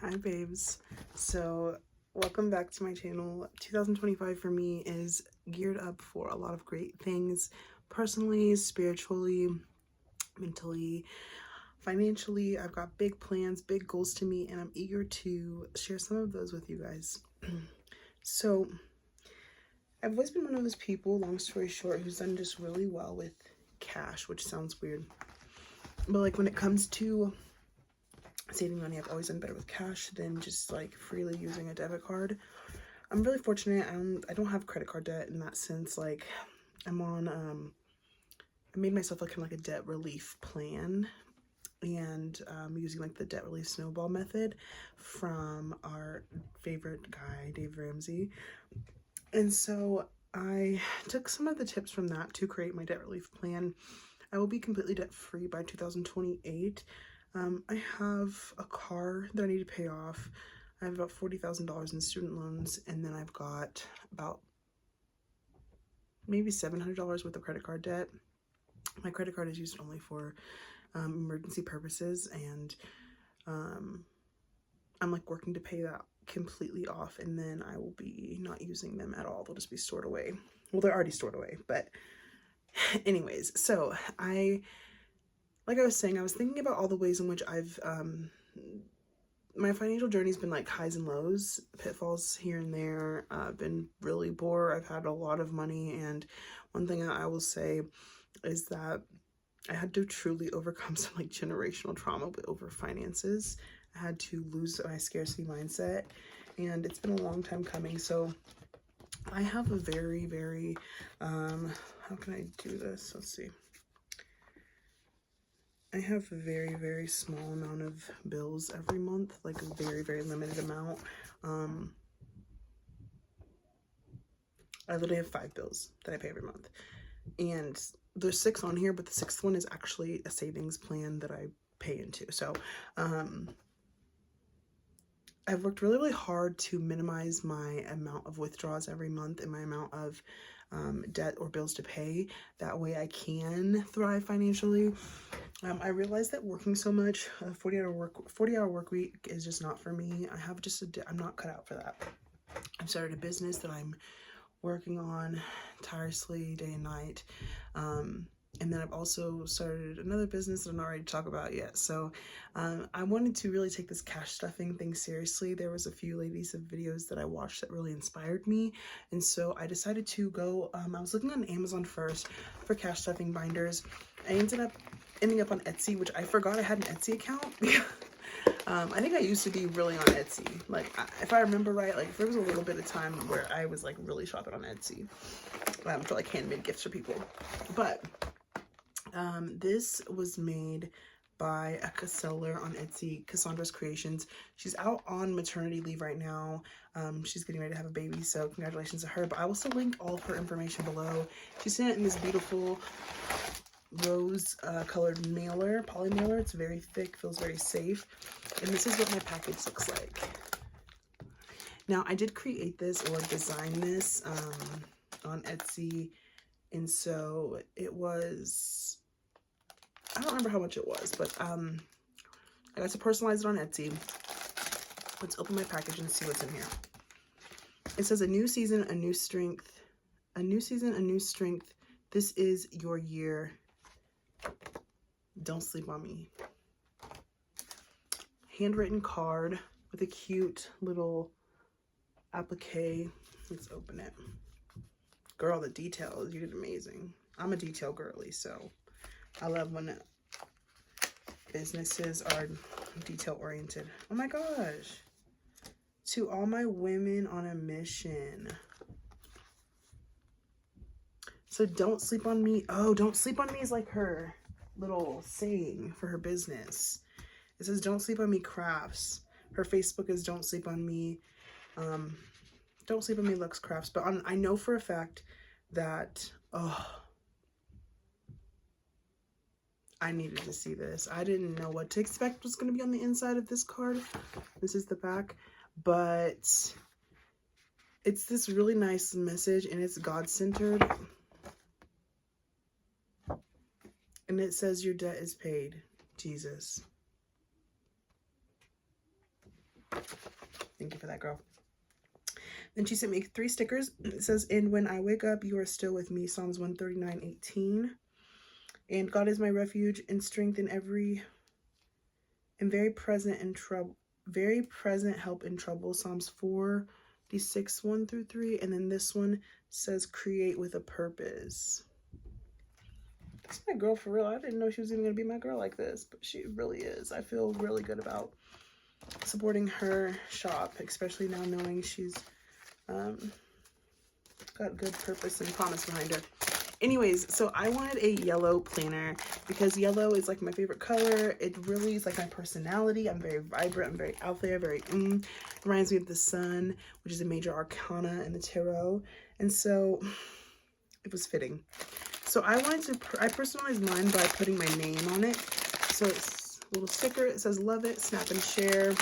Hi babes. So welcome back to my channel. 2025 for me is geared up for a lot of great things, personally, spiritually, mentally, financially. I've got big plans, big goals to meet, and I'm eager to share some of those with you guys. So I've always been one of those people, long story short, who's done just really well with cash, which sounds weird, but like when it comes to saving money, I've always done better with cash than just like freely using a debit card. I'm really fortunate. I don't have credit card debt in that sense. Like I'm on I made myself like kind of like a debt relief plan, and using like the debt relief snowball method from our favorite guy, Dave Ramsey. And so I took some of the tips from that to create my debt relief plan. I will be completely debt free by 2028. I have a car that I need to pay off. I have about $40,000 in student loans, and then I've got about maybe $700 worth of credit card debt. My credit card is used only for emergency purposes, and I'm like working to pay that completely off, and then I will be not using them at all. They'll just be stored away. Well, they're already stored away, but anyways, so like I was saying, I was thinking about all the ways in which I've, my financial journey's been like highs and lows, pitfalls here and there. I've been really poor. I've had a lot of money. And one thing I will say is that I had to truly overcome some like generational trauma over finances. I had to lose my scarcity mindset, and it's been a long time coming. So I have a very, very, how can I do this? Let's see. I have a very, very small amount of bills every month, like a very, very limited amount. I literally have 5 bills that I pay every month. And there's 6 on here, but the 6th one is actually a savings plan that I pay into. So I've worked really, really hard to minimize my amount of withdrawals every month and my amount of debt or bills to pay. That way I can thrive financially. I realized that working so much, a 40-hour work week is just not for me. I'm not cut out for that. I've started a business that I'm working on tirelessly day and night. And then I've also started another business that I'm not ready to talk about yet. So I wanted to really take this cash stuffing thing seriously. There was a few ladies of videos that I watched that really inspired me. And so I decided to go, I was looking on Amazon first for cash stuffing binders. I ended up ending up on Etsy, which I forgot I had an Etsy account. I think I used to be really on Etsy. Like, if I remember right, like there was a little bit of time where I was like really shopping on Etsy for like handmade gifts for people. But this was made by a seller on Etsy, Ft.CraftsByKasCreations. She's out on maternity leave right now. She's getting ready to have a baby, so congratulations to her. But I will still link all of her information below. She sent it in this beautiful rose colored mailer, poly mailer. It's very thick, feels very safe. And this is what my package looks like. Now, I did create this or design this on Etsy, and so it was, I don't remember how much it was, but I got to personalize it on Etsy. Let's open my package and see what's in here. It says, a new season, a new strength. A new season, a new strength. This is your year. Don't sleep on me. Handwritten card with a cute little applique. Let's open it. Girl, the details, you did amazing. I'm a detail girly, so I love when businesses are detail oriented. Oh my gosh. To all my women on a mission. So don't sleep on me. Oh, don't sleep on me is like her little saying for her business. It says, don't sleep on me crafts. Her Facebook is don't sleep on me. Don't sleep on me Lux Crafts. But I know for a fact that, I needed to see this. I didn't know what to expect was going to be on the inside of this card. This is the back. But it's this really nice message, and it's God-centered. And it says, your debt is paid, Jesus. Thank you for that, girl. Then she sent me 3 stickers. It says, and when I wake up, you are still with me. Psalms 139:18. And God is my refuge and strength in very present in trouble. Very present help in trouble. Psalms 46, 1 through 3. And then this one says, create with a purpose. That's my girl for real. I didn't know she was even going to be my girl like this, but she really is. I feel really good about supporting her shop, especially now knowing she's got good purpose and promise behind her. Anyways, so I wanted a yellow planner because yellow is like my favorite color. It really is like my personality. I'm very vibrant. I'm very out there, very reminds me of the sun, which is a major arcana in the tarot. And so it was fitting. So I wanted to, I personalized mine by putting my name on it. So it's a little sticker. It says, love it, snap and share. It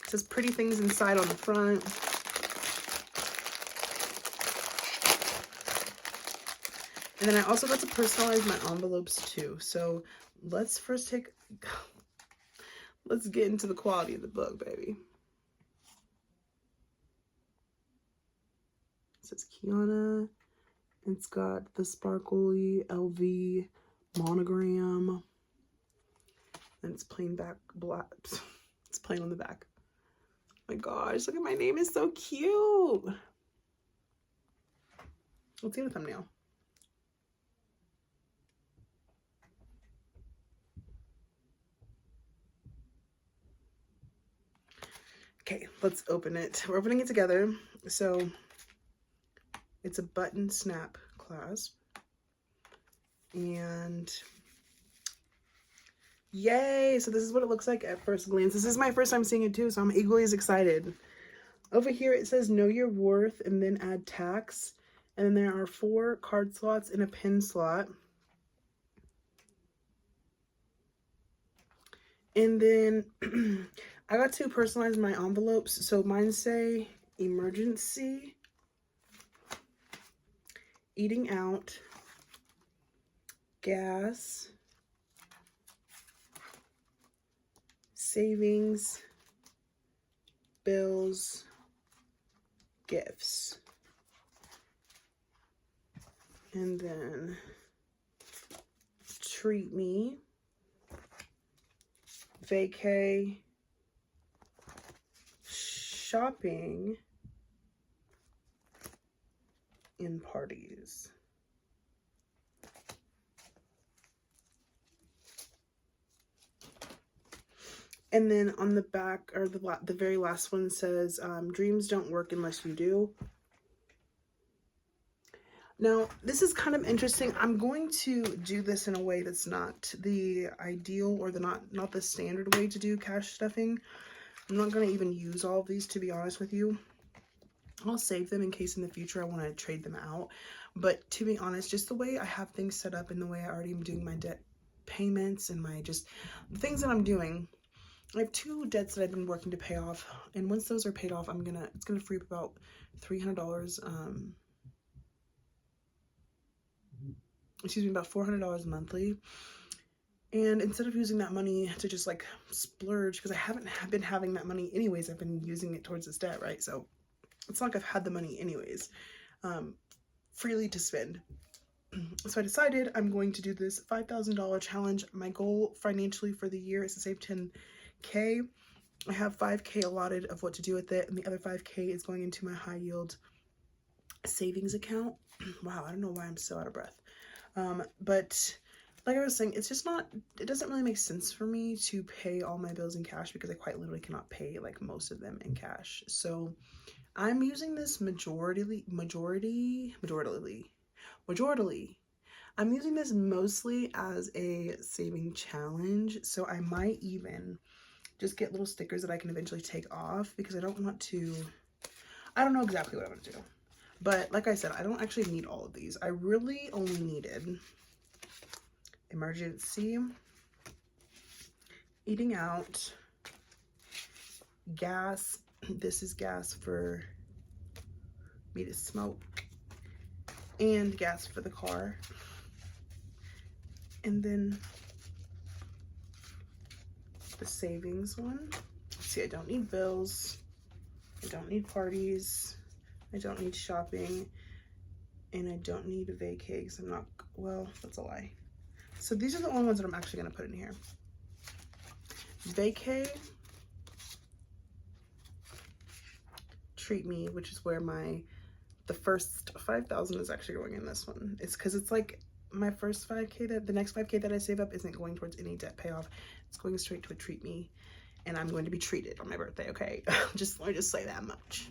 says pretty things inside on the front. And then I also got to personalize my envelopes too. So let's first let's get into the quality of the book, baby. It says Kianna. It's got the sparkly LV monogram. And it's plain back black. It's plain on the back. Oh my gosh, look at my name, is so cute. Let's see the thumbnail. Okay, let's open it. We're opening it together. So it's a button snap clasp. And yay! So this is what it looks like at first glance. This is my first time seeing it too, so I'm equally as excited. Over here it says know your worth and then add tax. And then there are 4 card slots and a pin slot. And then I got to personalize my envelopes. So mine say emergency, eating out, gas, savings, bills, gifts. And then treat me, vacay, shopping, and parties. And then on the back, or the very last one says, dreams don't work unless you do. Now, this is kind of interesting. I'm going to do this in a way that's not the ideal or the not the standard way to do cash stuffing. I'm not going to even use all of these, to be honest with you. I'll save them in case in the future I want to trade them out. But to be honest, just the way I have things set up and the way I already am doing my debt payments and my just the things that I'm doing, I have 2 debts that I've been working to pay off. And once those are paid off, it's gonna free up about $300, excuse me, about $400 monthly. And instead of using that money to just like splurge, because I haven't been having that money anyways, I've been using it towards this debt, right? So it's not like I've had the money anyways, freely to spend. So I decided I'm going to do this $5,000 challenge. My goal financially for the year is to save $10K. I have $5K allotted of what to do with it, and the other $5K is going into my high yield savings account. Wow, I don't know why I'm so out of breath. But like I was saying, it doesn't really make sense for me to pay all my bills in cash because I quite literally cannot pay like most of them in cash. So I'm using this majority. I'm using this mostly as a saving challenge. So I might even just get little stickers that I can eventually take off because I don't know exactly what I'm going to do. But like I said, I don't actually need all of these. I really only needed emergency, eating out, gas. This is gas for me to smoke, and gas for the car. And then the savings one. See, I don't need bills. I don't need parties. I don't need shopping. And I don't need a vacay because I'm not, well, that's a lie. So these are the only ones that I'm actually going to put in here. Vacay, treat me, which is where the first 5,000 is actually going in this one. It's because it's like my first 5K, that the next 5K that I save up isn't going towards any debt payoff. It's going straight to a treat me, and I'm going to be treated on my birthday, okay? Let me just say that much.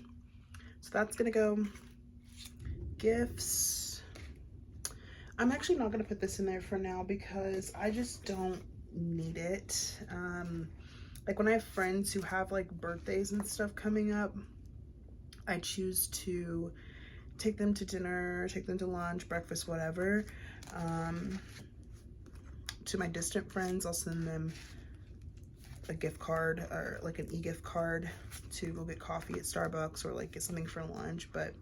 So that's gonna go. Gifts. I'm actually not gonna put this in there for now because I just don't need it. Like when I have friends who have like birthdays and stuff coming up, I choose to take them to dinner, take them to lunch, breakfast, whatever. To my distant friends, I'll send them a gift card or like an e-gift card to go get coffee at Starbucks or like get something for lunch, but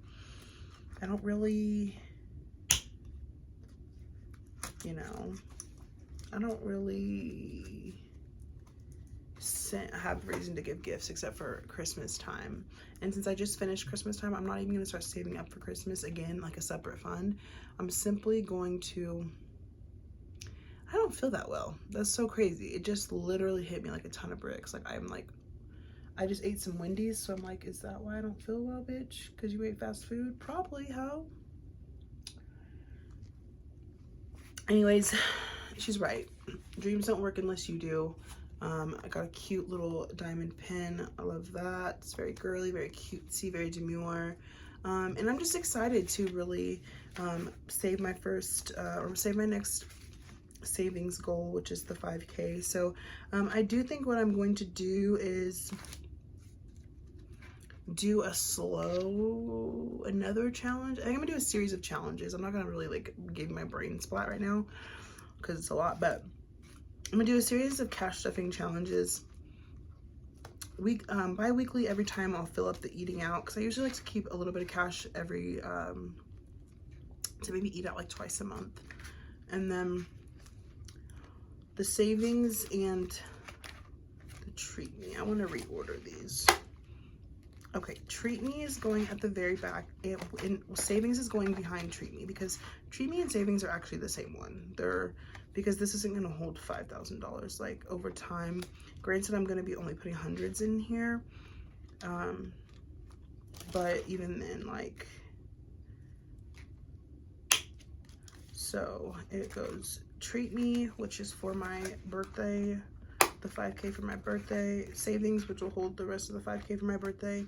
I don't really, you know, I don't really have reason to give gifts except for Christmas time. And since I just finished Christmas time, I'm not even going to start saving up for Christmas again, like a separate fund. I'm simply going to, I don't feel that well. That's so crazy. It just literally hit me like a ton of bricks. Like I just ate some Wendy's, so I'm like, is that why I don't feel well, bitch? Because you ate fast food? Probably, how? Anyways, she's right. Dreams don't work unless you do. I got a cute little diamond pin. I love that. It's very girly, very cutesy, very demure. And I'm just excited to really save my first, or save my next savings goal, which is the 5K. So I do think what I'm going to do is do another challenge. I think I'm gonna do a series of challenges. I'm not gonna really like give my brain splat right now because it's a lot, but I'm gonna do a series of cash stuffing challenges bi-weekly. Every time I'll fill up the eating out, because I usually like to keep a little bit of cash every to maybe eat out like twice a month. And then the savings and the treat me, I want to reorder these. Okay, treat me is going at the very back, and savings is going behind treat me, because treat me and savings are actually the same one. Because this isn't going to hold $5,000 like over time. Granted, I'm going to be only putting hundreds in here, but even then, like, so it goes treat me, which is for my birthday, the 5K for my birthday, savings, which will hold the rest of the 5K for my birthday.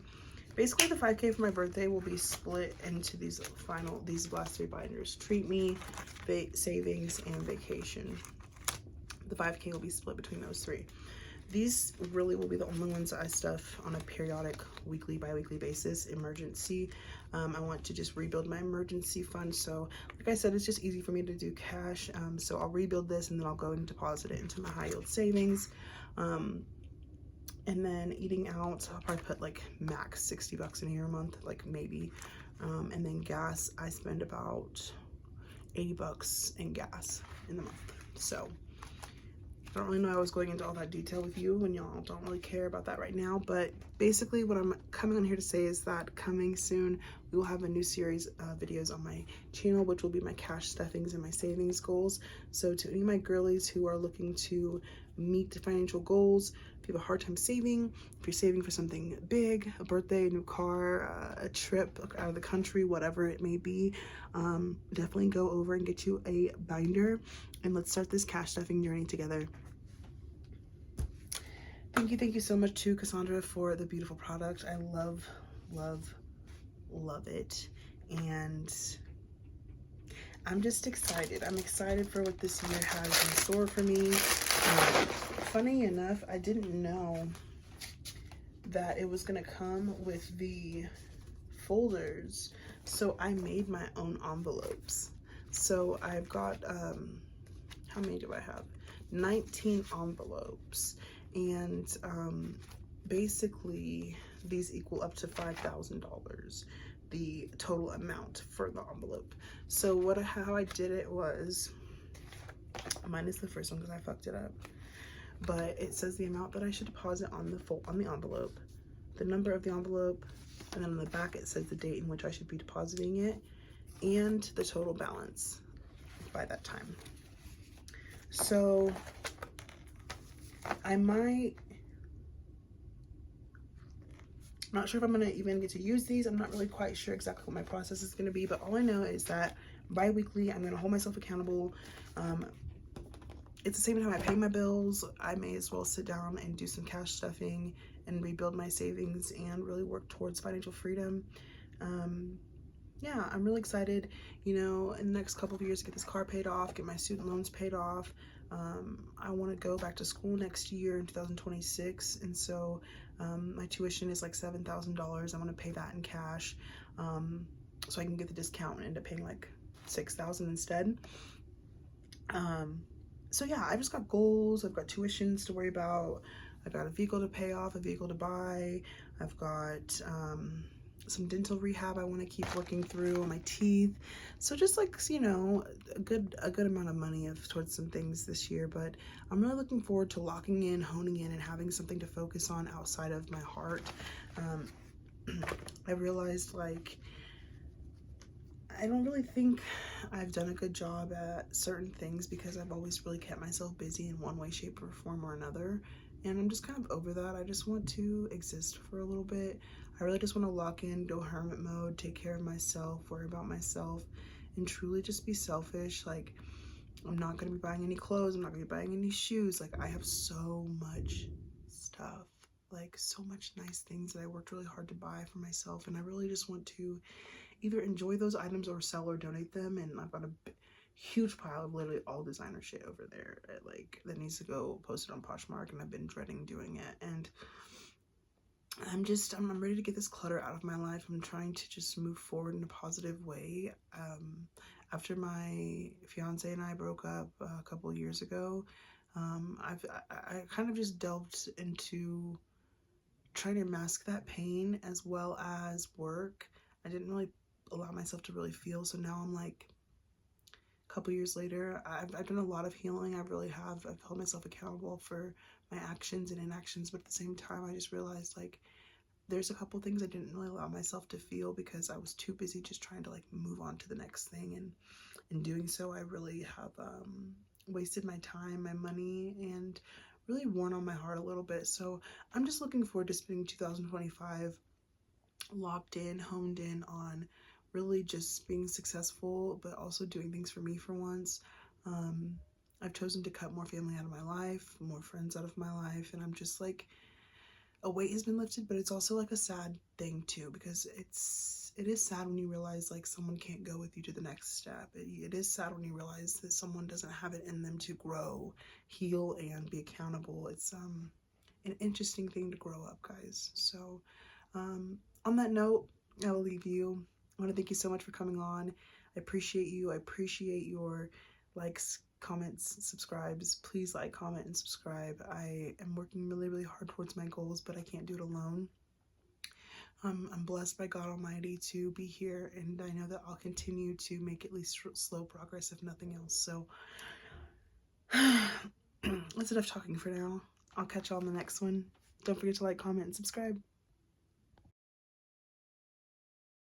Basically, the 5K for my birthday will be split into these last three binders: treat me, savings, and vacation. The 5K will be split between those three. These really will be the only ones that I stuff on a periodic, weekly, bi-weekly basis. Emergency. I want to just rebuild my emergency fund. So like I said, it's just easy for me to do cash. So I'll rebuild this and then I'll go and deposit it into my high yield savings. And then eating out, I'll probably put like max 60 bucks in here a month, like maybe. And then gas, I spend about 80 bucks in gas in the month. So I don't really know I was going into all that detail with you, and y'all don't really care about that right now. But basically what I'm coming on here to say is that coming soon, we will have a new series of videos on my channel, which will be my cash stuffings and my savings goals. So to any of my girlies who are looking to meet the financial goals, if you have a hard time saving, if you're saving for something big, a birthday, a new car, a trip out of the country, whatever it may be, definitely go over and get you a binder, and let's start this cash stuffing journey together. Thank you so much to Cassandra for the beautiful product. I love it, and I'm just excited. I'm excited for what this year has in store for me. Funny enough, I didn't know that it was gonna come with the folders, so I made my own envelopes. So I've got how many do I have? 19 envelopes, and basically these equal up to $5,000, the total amount for the envelope. So how I did it was, minus the first one because I fucked it up. but it says the amount that I should deposit on the envelope, the number of the envelope, and then on the back it says the date in which I should be depositing it, and the total balance by that time. So I'm not sure if I'm gonna even get to use these. I'm not really quite sure exactly what my process is gonna be, but all I know is that bi-weekly I'm gonna hold myself accountable. It's the same time I pay my bills, I may as well sit down and do some cash stuffing and rebuild my savings and really work towards financial freedom. Yeah, I'm really excited, you know, in the next couple of years to get this car paid off, get my student loans paid off. I want to go back to school next year in 2026, and so my tuition is like $7,000. I want to pay that in cash, so I can get the discount and end up paying like $6,000 instead. So yeah, I just got goals. I've got tuitions to worry about. I've got a vehicle to pay off, a vehicle to buy. I've got some dental rehab I want to keep working through on my teeth. So just like, you know, a good amount of money towards some things this year. But I'm really looking forward to locking in, honing in, and having something to focus on outside of my heart. I realized, like, I don't really think I've done a good job at certain things because I've always really kept myself busy in one way, shape, or form or another. And I'm just kind of over that. I just want to exist for a little bit. I really just want to lock in, go hermit mode, take care of myself, worry about myself, and truly just be selfish. Like, I'm not going to be buying any clothes. I'm not going to be buying any shoes. Like, I have so much stuff, like so much nice things that I worked really hard to buy for myself. And I really just want to either enjoy those items or sell or donate them. And I've got a huge pile of literally all designer shit over there that needs to go posted on Poshmark, and I've been dreading doing it. And I'm ready to get this clutter out of my life. I'm trying to just move forward in a positive way. After my fiance and I broke up a couple years ago, I kind of just delved into trying to mask that pain as well as work. I didn't really allow myself to really feel. So now I'm like, a couple years later, I've done a lot of healing. I really have. I've held myself accountable for my actions and inactions, but at the same time, I just realized, like, there's a couple things I didn't really allow myself to feel because I was too busy just trying to like move on to the next thing. And in doing so, I really have wasted my time, my money, and really worn on my heart a little bit. So I'm just looking forward to spending 2025 locked in, honed in on really just being successful, but also doing things for me for once. I've chosen to cut more family out of my life, more friends out of my life, and I'm just like, a weight has been lifted, but it's also like a sad thing too, because it is sad when you realize like someone can't go with you to the next step. It is sad when you realize that someone doesn't have it in them to grow, heal, and be accountable. It's an interesting thing to grow up, guys. So on that note, I will leave you. I want to thank you so much for coming on. I appreciate you. I appreciate your likes, comments, subscribes. Please like, comment, and subscribe. I am working really, really hard towards my goals, but I can't do it alone. I'm blessed by God Almighty to be here, and I know that I'll continue to make at least slow progress, if nothing else. So that's enough talking for now. I'll catch y'all on the next one. Don't forget to like, comment, and subscribe.